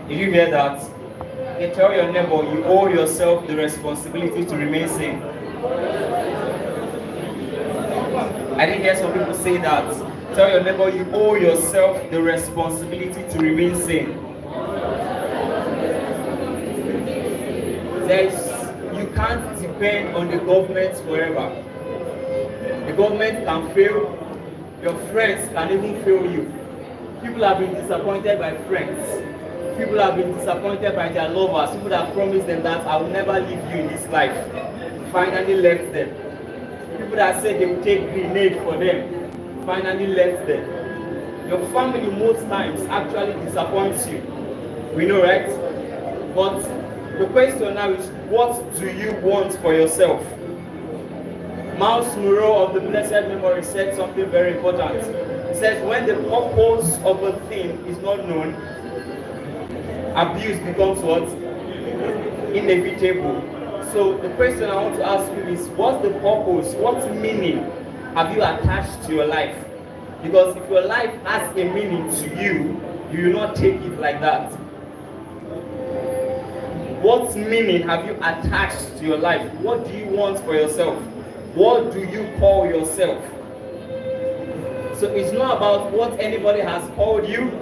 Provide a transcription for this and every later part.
Did you hear that? You tell your neighbor you owe yourself the responsibility to remain sane. I didn't hear some people say that. Tell your neighbor you owe yourself the responsibility to remain sane. You can't depend on the government forever. The government can fail. Your friends can even fail you. People have been disappointed by friends. People have been disappointed by their lovers. People that promised them that I will never leave you in this life. Finally left them. People that said they would take grenade for them. Finally left them. Your family most times actually disappoints you. We know, right? But the question now is, what do you want for yourself? Miles Monroe of the blessed memory said something very important. He says, when the purpose of a thing is not known, abuse becomes what? Inevitable. So the question I want to ask you is, what's the purpose? What meaning have you attached to your life? Because if your life has a meaning to you, you will not take it like that. What meaning have you attached to your life? What do you want for yourself? What do you call yourself? So it's not about what anybody has called you.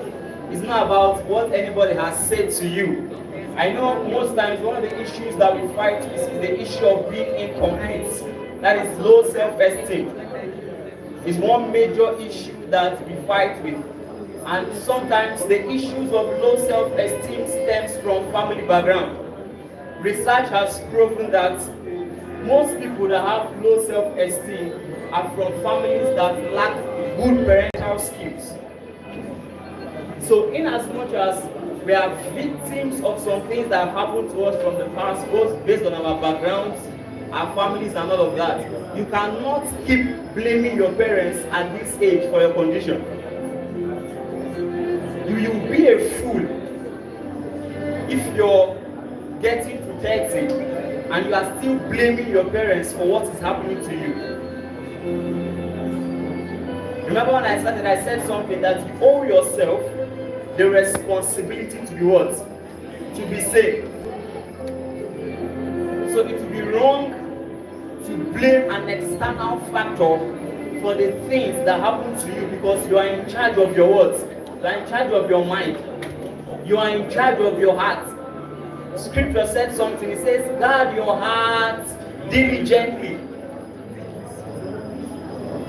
It's not about what anybody has said to you. I know most times one of the issues that we fight is the issue of being incomplete. That is low self-esteem. It's one major issue that we fight with. And sometimes the issues of low self-esteem stems from family background. Research has proven that most people that have low self-esteem are from families that lack good parental skills. So in as much as we are victims of some things that have happened to us from the past, both based on our backgrounds, our families and all of that, you cannot keep blaming your parents at this age for your condition. You will be a fool if you're getting to 30 and you are still blaming your parents for what is happening to you. Remember when I started, I said something that you owe yourself the responsibility to be what? To be safe. So it would be wrong to blame an external factor for the things that happen to you, because you are in charge of your words. You are in charge of your mind. You are in charge of your heart. Scripture said something. It says, guard your heart diligently.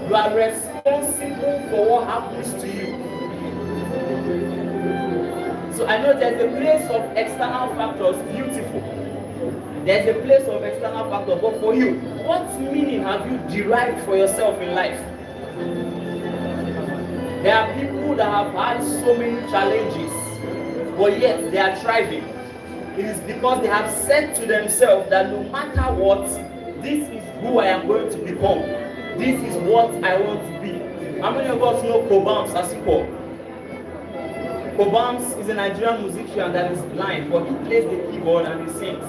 You are responsible for what happens to you. So I know there's a place of external factors, beautiful. There's a place of external factors, but for you, what meaning have you derived for yourself in life? There are people that have had so many challenges, but yet they are thriving. It is because they have said to themselves that no matter what, this is who I am going to become. This is what I want to be. How many of us know Kobams Asiko? Kobams is a Nigerian musician that is blind, but he plays the keyboard and he sings.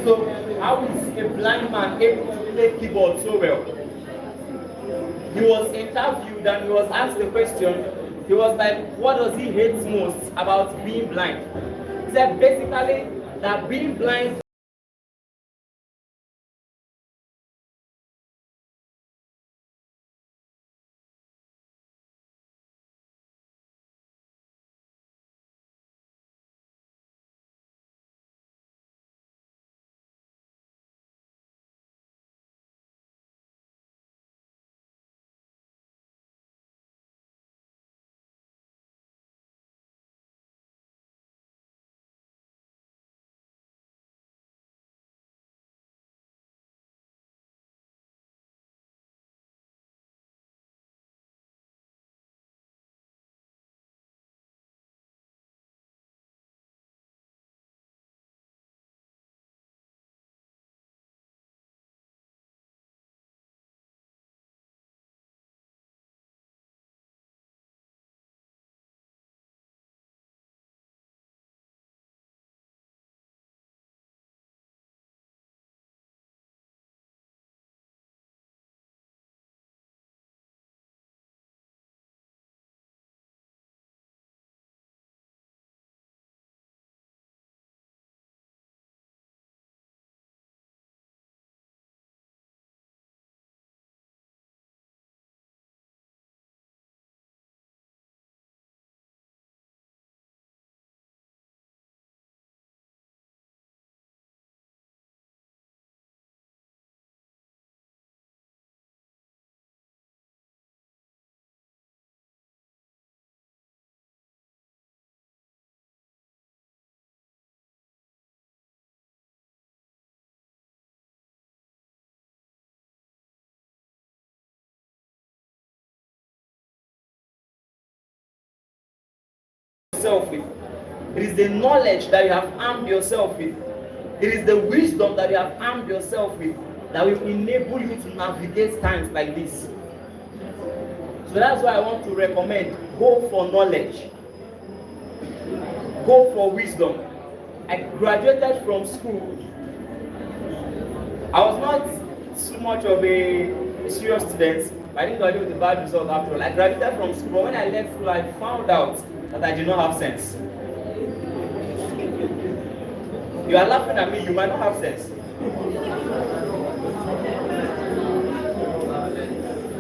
So how is a blind man able to play keyboard so well? He was interviewed and he was asked the question. He was like, what does he hate most about being blind? He said basically that being blind yourself with. It is the knowledge that you have armed yourself with. It is the wisdom that you have armed yourself with that will enable you to navigate times like this. So that's why I want to recommend, go for knowledge. Go for wisdom. I graduated from school. I was not too much of a serious student. I didn't graduate with a bad result after all. I graduated from school, but when I left school, I found out that I did not have sense. You are laughing at me, you might not have sense.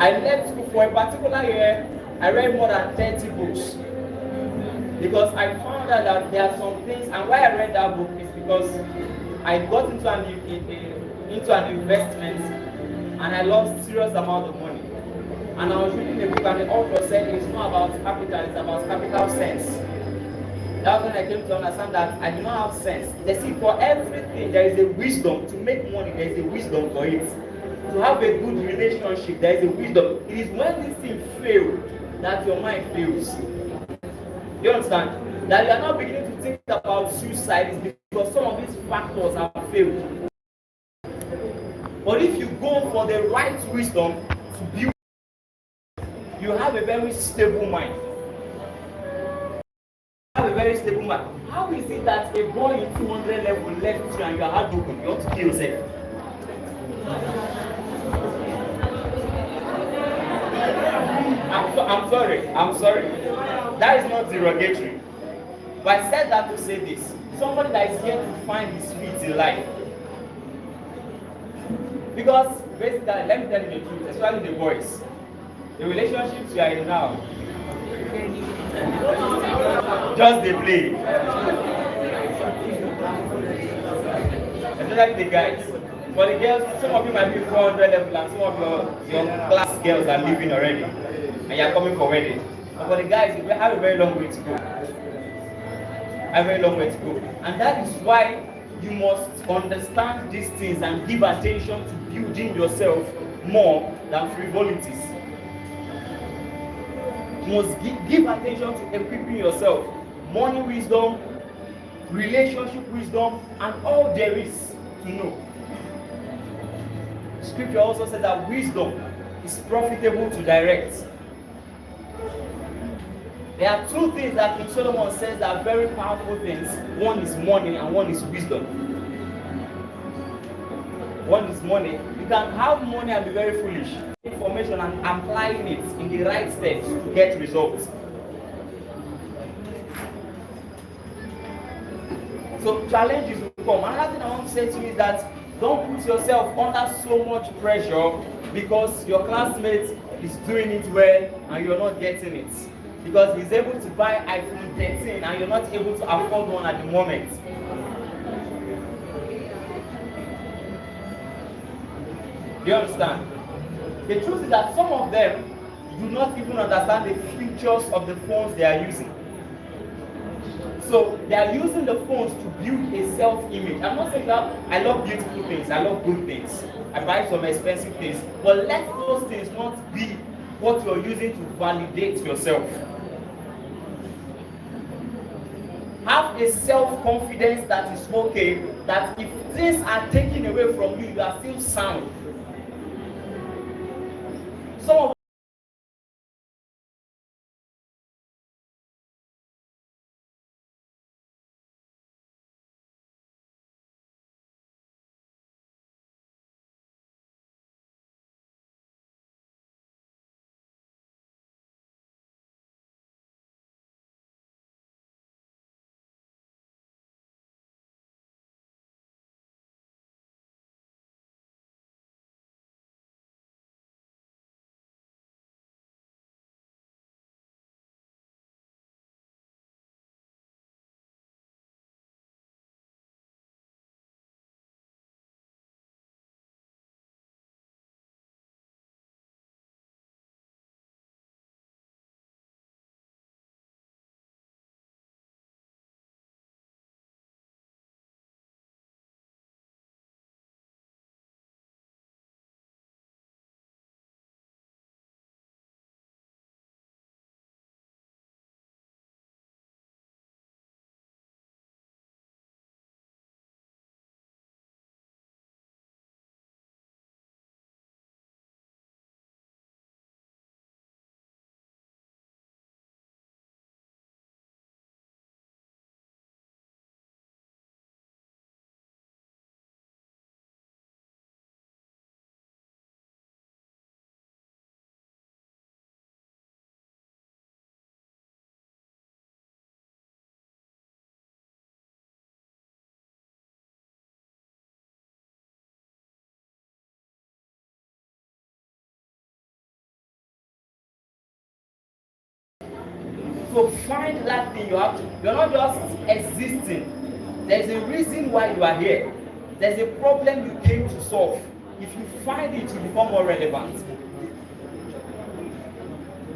I left school for a particular year. I read more than 30 books. Because I found out that there are some things, and why I read that book is because I got into an investment and I lost serious amount of money. And I was reading a book and the author said it's not about capital, it's about capital sense. That's when I came to understand that I do not have sense. They see, for everything there is a wisdom. To make money, there is a wisdom for it. To have a good relationship, there is a wisdom. It is when this thing fails that your mind fails. You understand? That you are not beginning to think about suicide is because some of these factors have failed. But if you go for the right wisdom to build, you have a very stable mind. You have a very stable mind. How is it that a boy in 200 level left you and you are heartbroken? You want to kill yourself? I'm sorry. That is not derogatory. But I said that to say this. Somebody that is here to find his feet in life. Because basically, let me tell you the truth, especially the boys. The relationships you are in now, just the play. Especially the guys. For the girls, some of you might be 400 level and some of your class girls are leaving already. And you are coming for wedding. But for the guys, you have a very long way to go. A very long way to go. And that is why you must understand these things and give attention to building yourself more than frivolities. You must give attention to equipping yourself. Money wisdom, relationship wisdom, and all there is to know. Scripture also says that wisdom is profitable to direct. There are two things that King Solomon says that are very powerful things. One is money and one is wisdom. One is money. You can have money and be very foolish. Information and applying it in the right steps to get results. So challenges will come. Another thing I want to say to you is that don't put yourself under so much pressure because your classmate is doing it well and you're not getting it. Because he's able to buy iPhone 13 and you're not able to afford one at the moment. Do you understand? The truth is that some of them do not even understand the features of the phones they are using. So they are using the phones to build a self-image. I'm not saying that I love beautiful things, I love good things. I buy some expensive things. But let those things not be what you're using to validate yourself. Have a self-confidence that is okay, that if things are taken away from you, you are still sound. Some of to find that thing, you're not just existing. There's a reason why you are here. There's a problem you came to solve. If you find it, you become more relevant.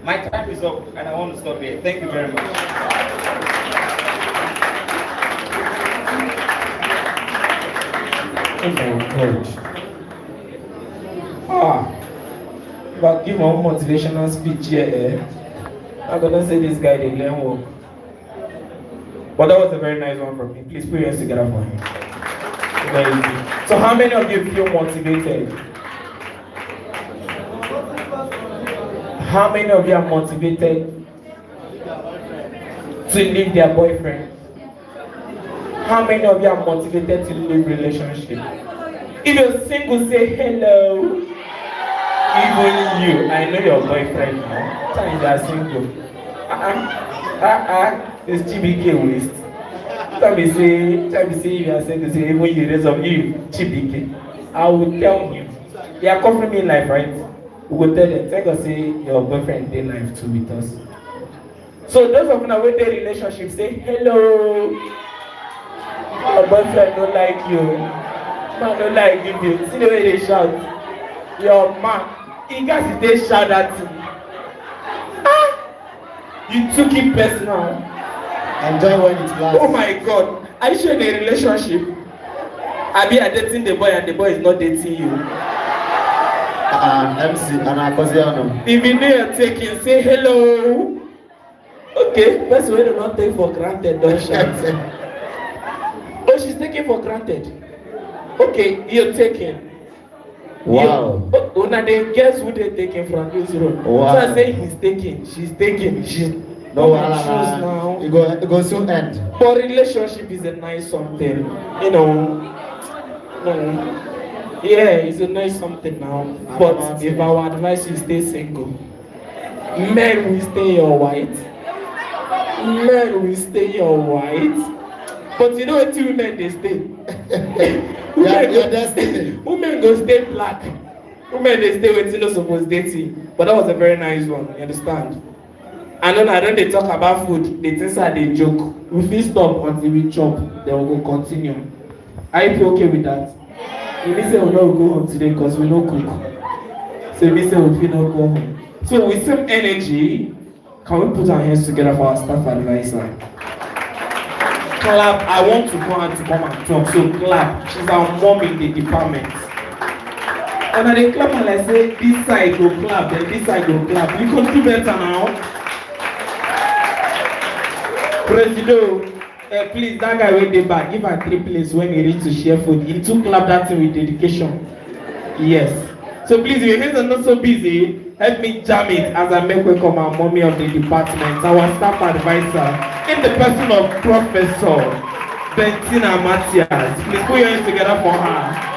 My time is up, and I want to stop here. Thank you very much. Oh my God. If I give one motivational speech here, I'm gonna say this guy didn't learn work. But that was a very nice one from him. Please put your hands together for him. Very easy. So how many of you feel motivated? How many of you are motivated to leave their boyfriend? How many of you are motivated to leave relationship? If you're single, say hello. Even you, I know your boyfriend now. Sometimes you are single. It's GBK waste. Tell me say you are single, say even you, there's of you, GBK. I will tell him. They are covering me life, right? We will tell them, tell us say your boyfriend did life too with us. So those of you that with their relationship say hello. Your boyfriend don't like you. Man don't like you. See the way they shout. Your man. He guys they shout at you. You took it personal. Enjoy when it lasts. Oh my God. Are you sure in a relationship? I be dating the boy and the boy is not dating you. MC and Akosiano. If you know you're taking, say hello. Okay, first way to not take for granted, don't shout. Oh, she's taking for granted. Okay, you're taking. Wow. Oh, now they guess who they're taking from this room. Wow. So I say he's taking, she's taking, she's No, now. It go soon end. But relationship is a nice something, you know. Yeah, it's a nice something now. But if I would advise you stay single, men will stay your white. Men will stay your white. But you know what women they stay? Women go stay black. Women they stay with no supposed dating. But that was a very nice one, you understand? And then I don't they talk about food, they think they joke. We feel stop until we chop, then we go continue. Are you okay with that? We say we don't go home today because we don't cook. So we say we feel not go home. So with same energy, can we put our hands together for our staff advisor? Clap. I want to go and talk. So clap. She's our mom in the department. And they clap and I say this side go clap, then this side go clap. We could do better now. Presido, please, that guy went there back. Give her 3 plates when he reach to share food. He took clap that thing with dedication. Yes. So please, if your hands are not so busy, help me jam it as I make welcome our mommy of the department, our staff advisor, in the person of Professor Bentina Matthias. Please put your hands together for her.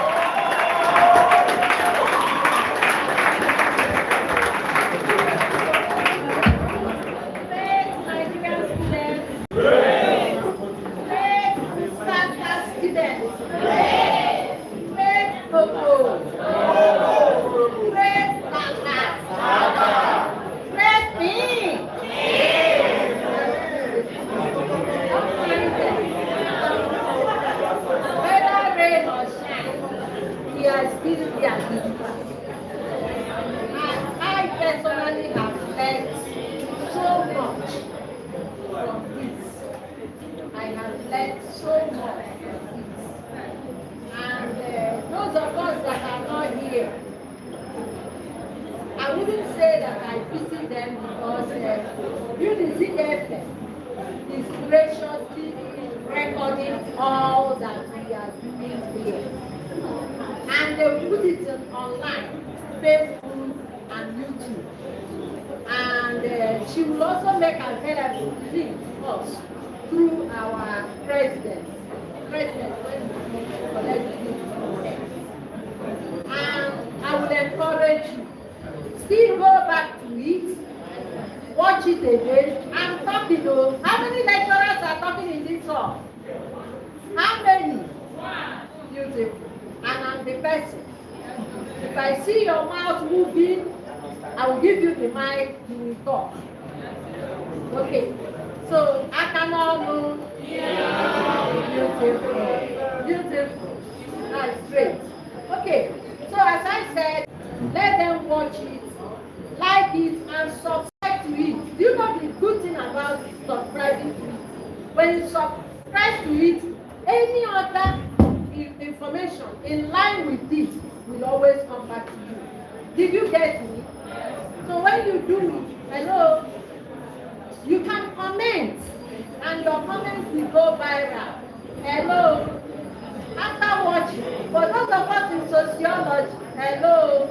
She will also make available links to us through our president when we collect links from them. And I would encourage you, still go back to it, watch it again, and talk it over. How many lecturers are talking in this hall? How many? Beautiful. And I'm the person. If I see your mouth moving, I will give you the mic, you will talk. Okay. So, Akanonu. Beautiful. Beautiful. That's great. Okay. So, as I said, let them watch it, like it, and subscribe to it. Do you know the good thing about subscribing to it? When you subscribe to it, any other information in line with this will always come back to you. Did you get me? So when you do it, hello, you can comment, and your comments will go viral. Hello, after watching, for those of us in sociology, hello,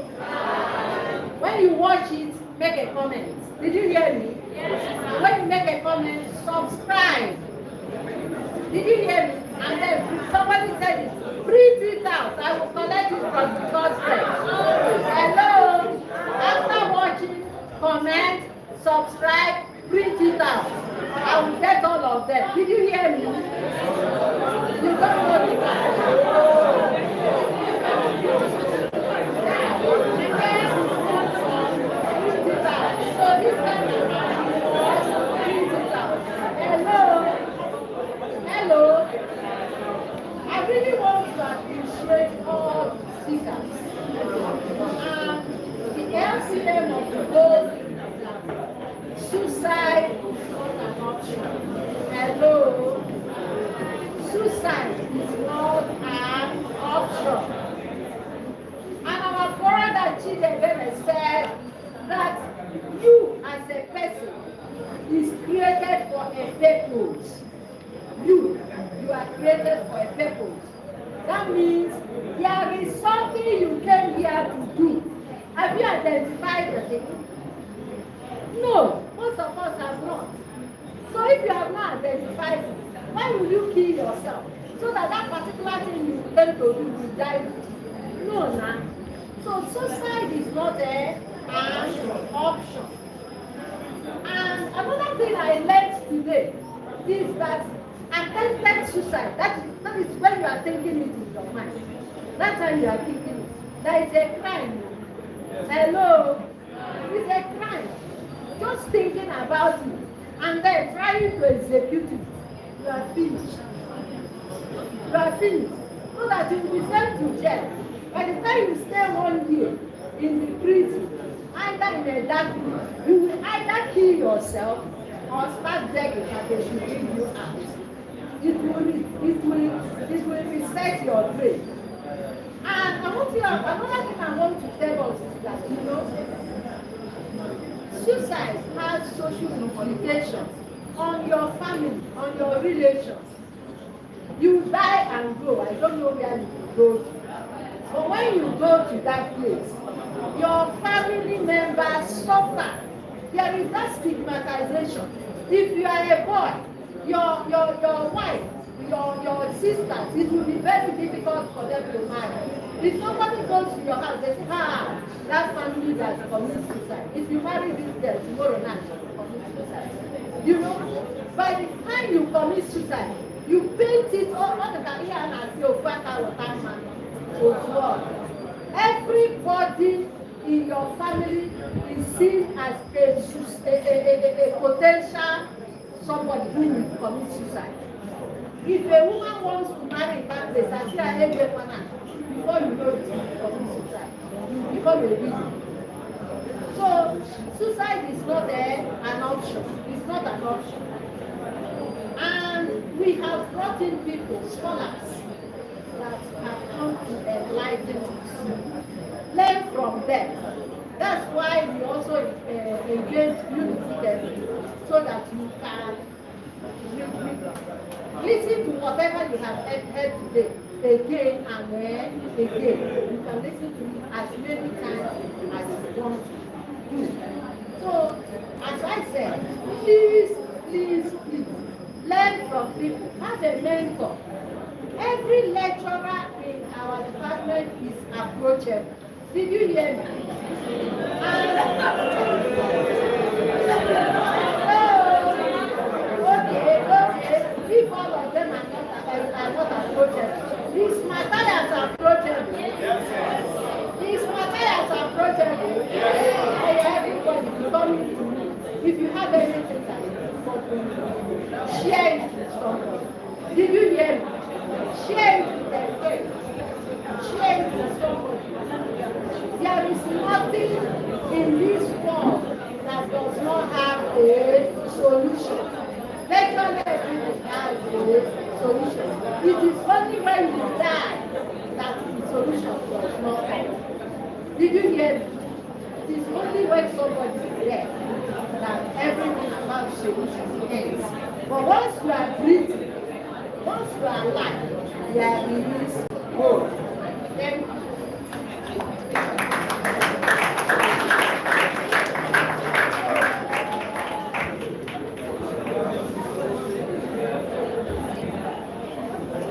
when you watch it, make a comment. Did you hear me? Yes. When you make a comment, subscribe. Did you hear me? And then somebody said it, print it out. I will collect it from God's friend. Hello, after watching, comment, subscribe, print it out. I will get all of them. Did you hear me? You don't know the so this time print it out. Hello. I really want to appreciate all speakers. The LCM of the whole suicide is not an option. Hello. Suicide is not an option. And our brother Chidebere said that you as a person is created for a purpose. You are created for a purpose. That means there is something you came here to do. Have you identified the thing? No, most of us have not. So if you have not identified it, why would you kill yourself? So that that particular thing you came to do will die with you. No, nah. So suicide is not an option. And another thing I learned today is that attempted suicide, that is when you are thinking it in your mind. That's how you are thinking it. That is a crime. Hello? It's a crime. Just thinking about it and then trying to execute it. You are finished. You are finished. So that you will be sent to jail. By the time you stay 1 year in the prison, either in a dark room, you will either kill yourself or start begging that they should bring you out. It will reset your brain. And another thing I want to tell us is that, suicide has social implications on your family, on your relations. You die and go. I don't know where you go to. But when you go to that place, your family members suffer. There is that stigmatization. If you are a boy, your wife, your sisters, it will be very difficult for them to marry. If somebody goes to your house, they say, that family has committed suicide. If you marry this girl, tomorrow night she will commit suicide. By the time you commit suicide, you paint it all the career as your father or that man. Everybody in your family is seen as a potential somebody who will commit suicide. If a woman wants to marry in that place, I see her age before you know it, you commit suicide. You become a widow. So suicide is not an option. It's not an option. And we have brought in people, scholars, that have come to enlighten us. Learn from them. That's why we also engage unity therapy, so that you can listen to whatever you have heard today again and again. You can listen to it as many times as you want to do. So, as I said, please learn from people. Have a mentor. Every lecturer in our department is approachable. Did you hear me? Okay. If all of them are not approachable, this Matthias approachable. This Matthias approachable. Everybody coming to me. If you have anything, Share it with somebody. Did you hear me? Share it with their friends. Share it with somebody. There is nothing in this world that does not have a solution. Virtually everything has a solution. It is only when you die that the solution does not come. Did you hear me? It is only when somebody is dead that everything about solution ends. But once you are breathing, once you are alive, there is hope. Thank you.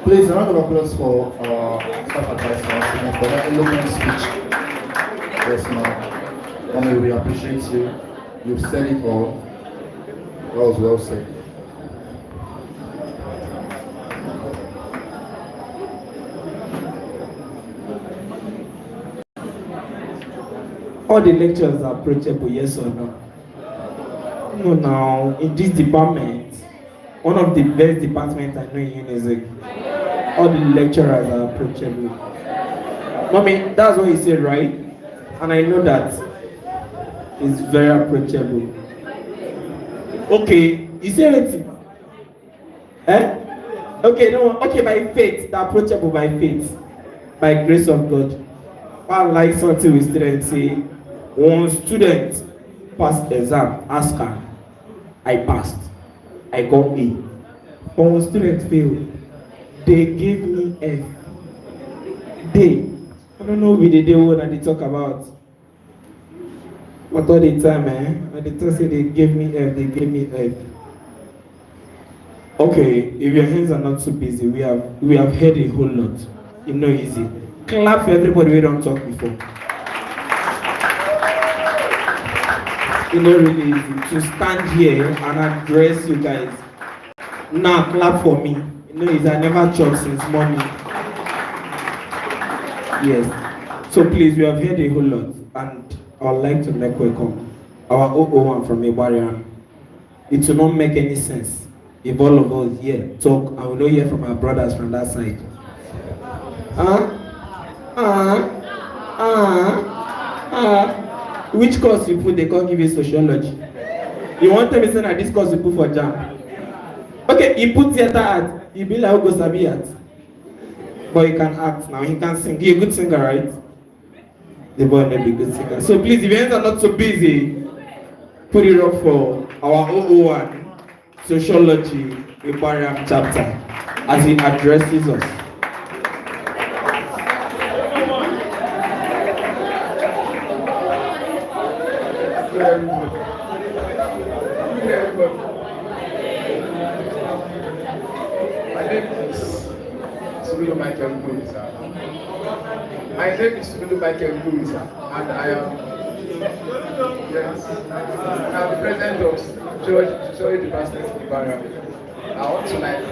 Please, a round of applause for our staff advisor for that eloquent speech. Yes, ma'am. Mommy, we appreciate you. You've said it all. That was well said. All the lectures are approachable, yes or no? No, now, in this department, one of the best departments I know in music, all the lecturers are approachable. Mommy, that's what you said, right? And I know that it's very approachable. Okay, you say anything? Eh? Okay, no, okay, by faith, they're approachable by faith, by grace of God. I like something with students say, one student passed exam, ask her, I passed, I got A. But one student failed, they gave me F. They, I don't know what they what they talk about. But all the time, when they talk say they gave me F, they gave me F. Okay, if your hands are not too busy, we have heard a whole lot. It's not easy. Clap for everybody we don't talk before. It's not really easy to stand here and address you guys. Now clap for me. You know, I never chopped since morning. Yes. So please, we have heard a whole lot, and I would like to make welcome our 001 from Ibarian. It will not make any sense if all of us here talk and we don't hear from our brothers from that side. Which course you put, they can't give you sociology. You want to say that this course you put for jam. Okay, he put theater art, he be like Ugo Sabi art. But he can act now, he can sing. He's a good singer, right? The boy may be a good singer. So please, if your hands are not so busy, put it up for our 001 Sociology Ibarian chapter as he addresses us. My name is Michael Louisa, and I am I'm the president of George University of Ibadan. I want to make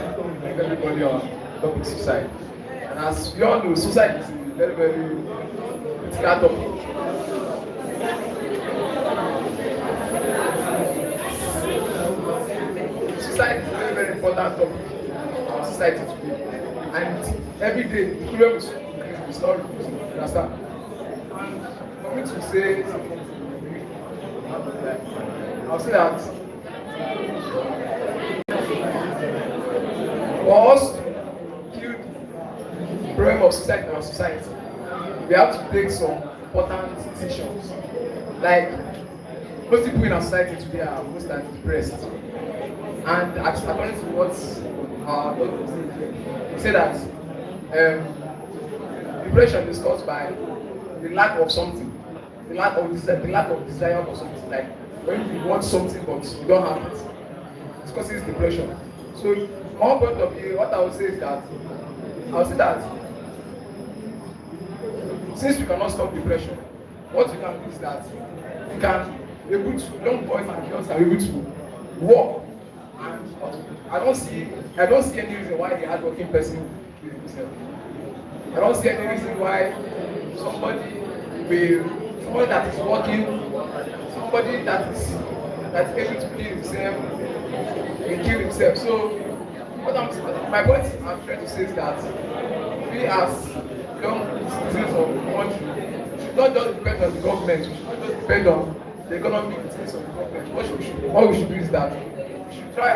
everybody on topic suicide. And as we all know, suicide is a very critical topic. Suicide is a very important topic in our society today. And every day, the problem is not reduced. You understand? And for me to say something, I'll say that for us to kill the problem of suicide in our society, we have to take some important decisions. Like, most people in our society today are most times depressed. And according to what our doctors say that depression is caused by the lack of something, the lack of desire for something. Like when you want something but you don't have it, it causes depression. So, one point of view, what I would say is that since we cannot stop depression, what we can do is that we can be able to, young boys and girls are able to work. And I don't see any reason why the hardworking person will himself. I don't see any reason why somebody that is working, somebody that is that's able to kill himself and kill himself. So my point I'm trying to say is that we as young citizens of the country should not just depend on the government, we should not just depend on the economic things of the government. What we should do is that we should try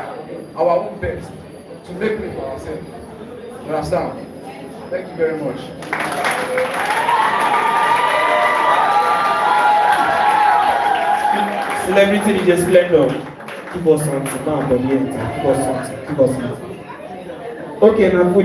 our own best to make way for ourselves. You understand? Thank you very much. Celebrity DJ Splendor. Give us something now, but yeah, give us something. Give us something. Okay, now.